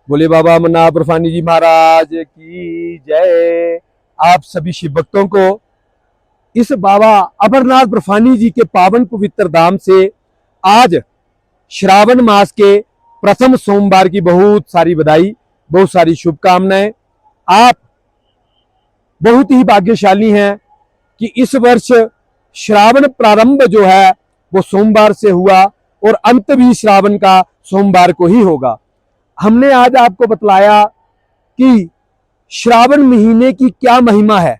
बोले बाबा अमरनाथ बर्फानी जी महाराज की जय। आप सभी शिव भक्तों को इस बाबा अमरनाथ बर्फानी जी के पावन पवित्र धाम से आज श्रावण मास के प्रथम सोमवार की बहुत सारी बधाई, बहुत सारी शुभकामनाएं। आप बहुत ही भाग्यशाली हैं कि इस वर्ष श्रावण प्रारंभ जो है वो सोमवार से हुआ और अंत भी श्रावण का सोमवार को ही होगा। हमने आज आपको बतलाया कि श्रावण महीने की क्या महिमा है,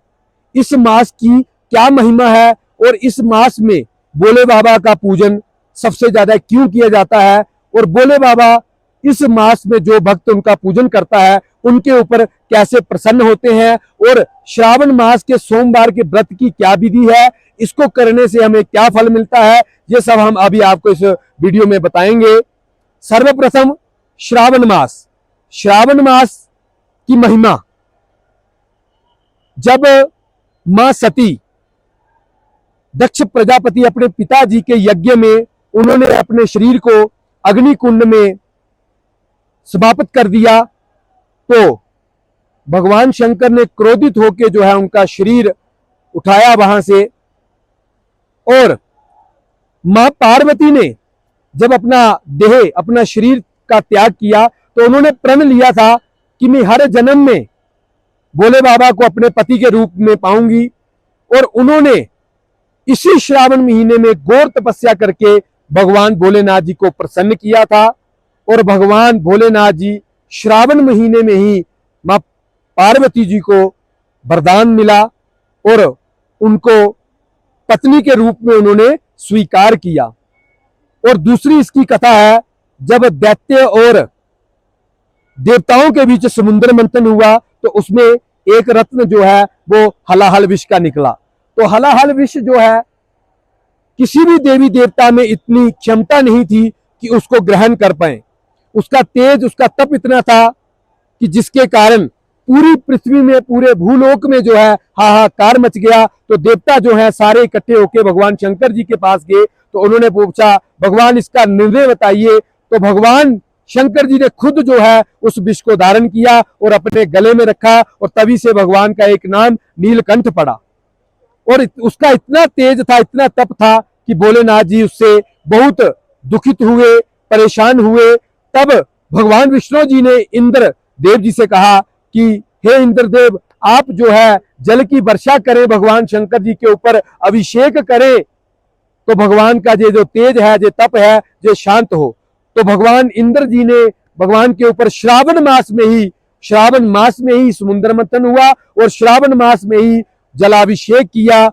इस मास की क्या महिमा है और इस मास में भोले बाबा का पूजन सबसे ज्यादा क्यों किया जाता है और भोले बाबा इस मास में जो भक्त उनका पूजन करता है उनके ऊपर कैसे प्रसन्न होते हैं और श्रावण मास के सोमवार के व्रत की क्या विधि है, इसको करने से हमें क्या फल मिलता है, ये सब हम अभी आपको इस वीडियो में बताएंगे। सर्वप्रथम श्रावण मास की महिमा। जब मां सती दक्ष प्रजापति अपने पिताजी के यज्ञ में उन्होंने अपने शरीर को अग्निकुंड में समाप्त कर दिया तो भगवान शंकर ने क्रोधित होकर जो है उनका शरीर उठाया वहां से, और मां पार्वती ने जब अपना देह अपना शरीर का त्याग किया तो उन्होंने प्रण लिया था कि मैं हर जन्म में भोले बाबा को अपने पति के रूप में पाऊंगी, और उन्होंने इसी श्रावण महीने में घोर तपस्या करके भगवान भोलेनाथ जी को प्रसन्न किया था। और भगवान भोलेनाथ जी श्रावण महीने में ही मां पार्वती जी को वरदान मिला और उनको पत्नी के रूप में उन्होंने स्वीकार किया। और दूसरी इसकी कथा है, जब दैत्य और देवताओं के बीच समुद्र मंथन हुआ तो उसमें एक रत्न जो है वो हलाहल विष का निकला। तो हलाहल विष जो है किसी भी देवी देवता में इतनी क्षमता नहीं थी कि उसको ग्रहण कर पाए। उसका तेज, उसका तप इतना था कि जिसके कारण पूरी पृथ्वी में, पूरे भूलोक में जो है हाहाकार मच गया। तो देवता जो है सारे इकट्ठे होकर भगवान शंकर जी के पास गए तो उन्होंने पूछा, भगवान इसका निर्णय बताइए। तो भगवान शंकर जी ने खुद जो है उस विष को धारण किया और अपने गले में रखा, और तभी से भगवान का एक नाम नीलकंठ पड़ा। और उसका इतना तेज था, इतना तप था कि भोलेनाथ जी उससे बहुत दुखित हुए, परेशान हुए। तब भगवान विष्णु जी ने इंद्र देव जी से कहा कि हे इंद्रदेव, आप जो है जल की वर्षा करें, भगवान शंकर जी के ऊपर अभिषेक करें तो भगवान का जो तेज है, जो तप है, जो शांत हो। तो भगवान इंद्र जी ने भगवान के ऊपर श्रावण मास में ही समुद्र मंथन हुआ और श्रावण मास में ही जलाभिषेक किया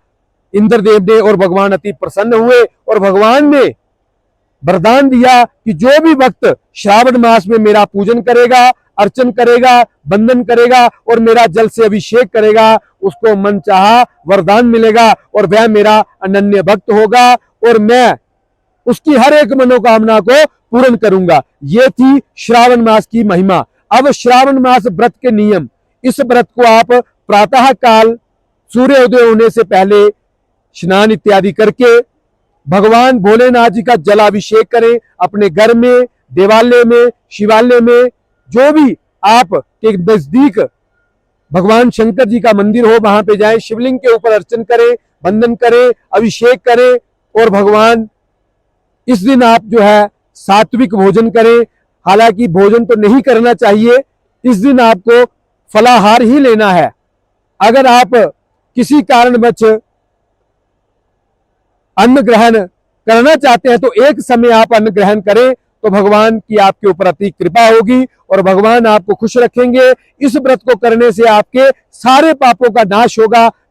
इंद्रदेव ने, और भगवान अति प्रसन्न हुए और भगवान ने वरदान दिया कि जो भी भक्त श्रावण मास में मेरा पूजन करेगा, अर्चन करेगा, वंदन करेगा और मेरा जल से अभिषेक करेगा, उसको मनचाहा वरदान मिलेगा और वह मेरा अनन्य भक्त होगा और मैं उसकी हर एक मनोकामना को पूर्ण करूंगा। ये थी श्रावण मास की महिमा। अब श्रावण मास व्रत के नियम। इस व्रत को आप प्रातः काल सूर्योदय होने से पहले स्नान इत्यादि करके भगवान भोलेनाथ जी का जलाभिषेक करें। अपने घर में, देवालय में, शिवालय में, जो भी आप के नजदीक भगवान शंकर जी का मंदिर हो वहां पे जाएं, शिवलिंग के ऊपर अर्चन करें, वंदन करें, अभिषेक करें। और भगवान इस दिन आप जो है सात्विक भोजन करें। हालांकि भोजन तो नहीं करना चाहिए, इस दिन आपको फलाहार ही लेना है। अगर आप किसी कारणवश अन्न ग्रहण करना चाहते हैं तो एक समय आप अन्न ग्रहण करें तो भगवान की आपके ऊपर अति कृपा होगी और भगवान आपको खुश रखेंगे। इस व्रत को करने से आपके सारे पापों का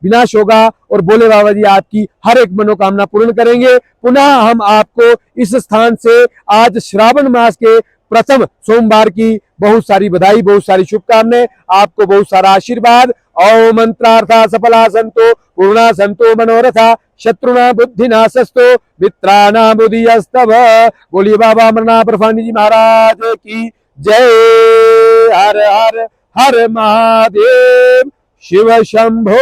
विनाश होगा और भोले बाबा जी आपकी हर एक मनोकामना पूर्ण करेंगे। पुनः हम आपको इस स्थान से आज श्रावण मास के प्रथम सोमवार की बहुत सारी बधाई, बहुत सारी शुभकामनाएं, आपको बहुत सारा आशीर्वाद। ओम मंत्रार्था सफला संतो पूर्णा संतो मनोरथा शत्रुना बुद्धिनाशस्तु मित्राणा बुद्धिस्तव। बोलिए बाबा अमरनाथ बर्फानी जी महाराज की जय। हर हर हर महादेव, शिव शंभो।